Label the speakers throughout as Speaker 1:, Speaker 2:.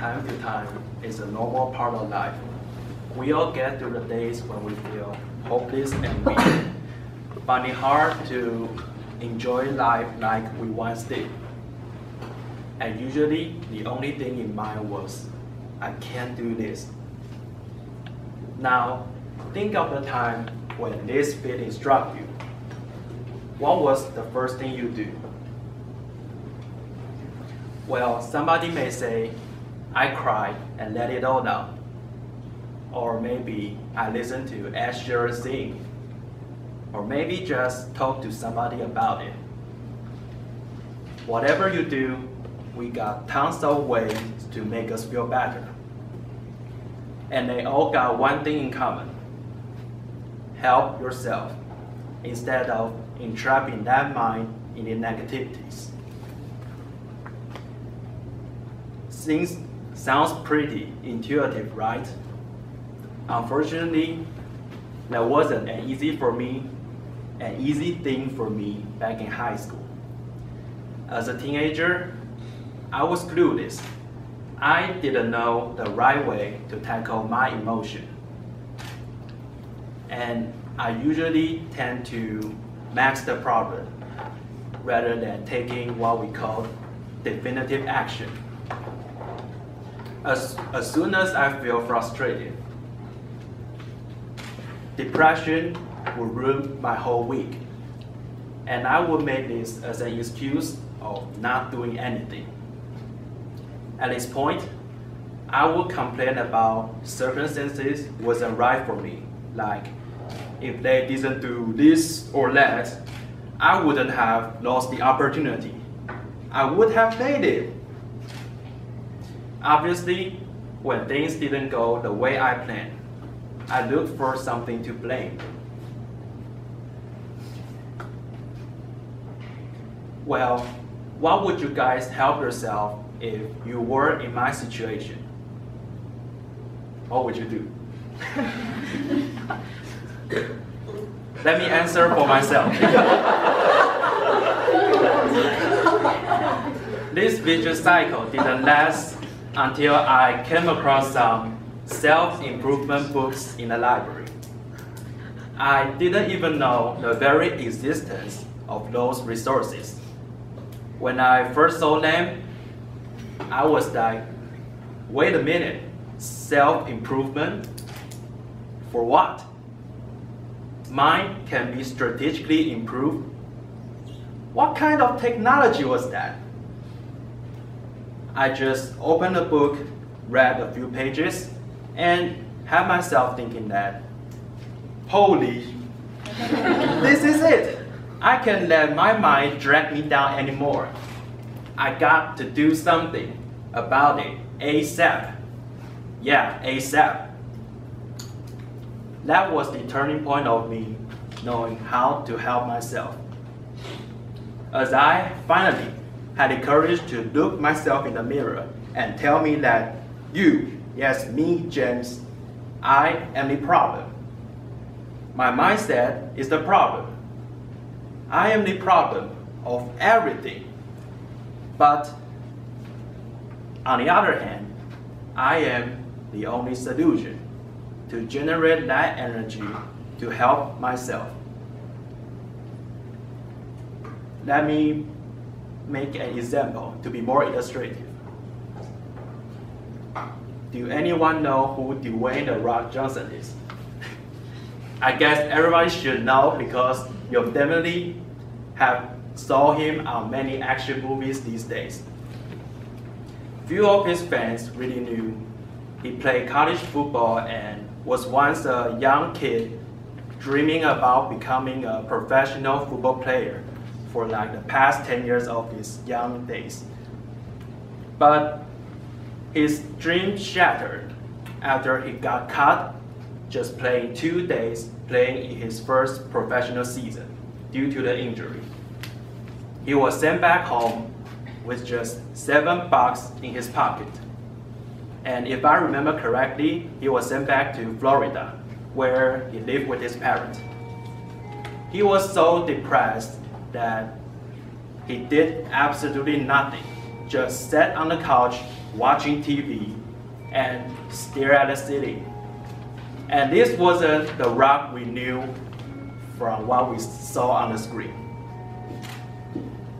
Speaker 1: time to time is a normal part of life. We all get through the days when we feel hopeless and weak, finding it hard to enjoy life like we once did. And usually, the only thing in mind was, I can't do this. Now, think of the time when this feeling struck you. What was the first thing you do? Well, somebody may say, I cried and let it all out. Or maybe I listened to Ed Sheeran sing. Or maybe just talk to somebody about it. Whatever you do, we got tons of ways to make us feel better. And they all got one thing in common. Help yourself instead of entrapping that mind in the negativities. Things sounds pretty intuitive, right? Unfortunately, that wasn't an easy thing for me back in high school. As a teenager, I was clueless. I didn't know the right way to tackle my emotion. And I usually tend to mask the problem rather than taking what we call definitive action. As soon as I feel frustrated, depression will ruin my whole week. And I would make this as an excuse of not doing anything. At this point, I would complain about circumstances wasn't right for me. Like, if they didn't do this or that, I wouldn't have lost the opportunity. I would have made it. Obviously, when things didn't go the way I planned, I looked for something to blame. Well, what would you guys help yourself if you were in my situation? What would you do? Let me answer for myself. This vicious cycle didn't last until I came across some self-improvement books in the library. I didn't even know the very existence of those resources. When I first saw them, I was like, wait a minute, self-improvement? For what? Mind can be strategically improved? What kind of technology was that? I just opened the book, read a few pages, and had myself thinking that, holy, this is it. I can't let my mind drag me down anymore. I got to do something about it ASAP. Yeah, ASAP. That was the turning point of me knowing how to help myself. As I finally had the courage to look myself in the mirror and tell me that yes, me, James, I am the problem. My mindset is the problem. I am the problem of everything. But on the other hand, I am the only solution to generate that energy to help myself. Let me make an example to be more illustrative. Do anyone know who Dwayne "The Rock" Johnson is? I guess everybody should know because you definitely have saw him on many action movies these days. Few of his fans really knew he played college football and was once a young kid dreaming about becoming a professional football player for like the past 10 years of his young days. But his dream shattered after he got caught just playing 2 days playing in his first professional season due to the injury. He was sent back home with just $7 in his pocket. And if I remember correctly, he was sent back to Florida, where he lived with his parents. He was so depressed that he did absolutely nothing, just sat on the couch watching TV, and stare at the ceiling. And this wasn't the Rock we knew from what we saw on the screen.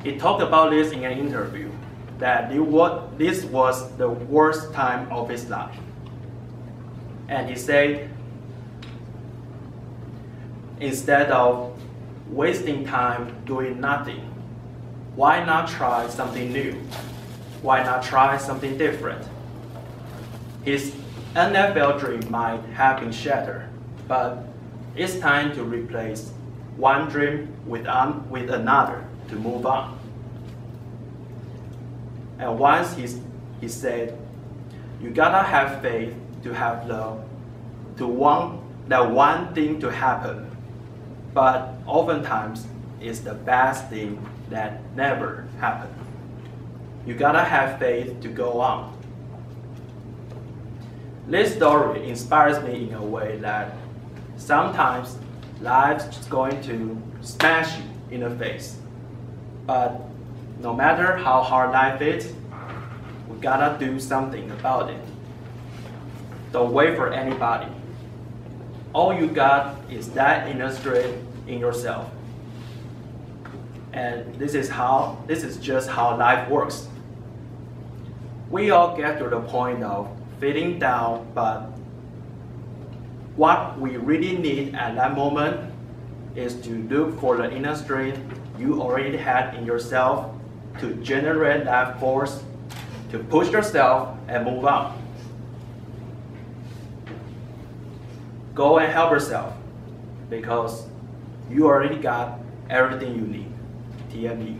Speaker 1: He talked about this in an interview, that this was the worst time of his life. And he said, instead of wasting time doing nothing, why not try something new? Why not try something different? His NFL dream might have been shattered, but it's time to replace one dream with another to move on. And once he said, you gotta have faith to have love, to want that one thing to happen, but oftentimes it's the best thing that never happened. You gotta have faith to go on. This story inspires me in a way that sometimes life's going to smash you in the face. But no matter how hard life is, we gotta do something about it. Don't wait for anybody. All you got is that inner strength in yourself. And this is just how life works. We all get to the point of feeling down, but what we really need at that moment is to look for the inner strength you already had in yourself to generate that force to push yourself and move on. Go and help yourself because you already got everything you need. TME.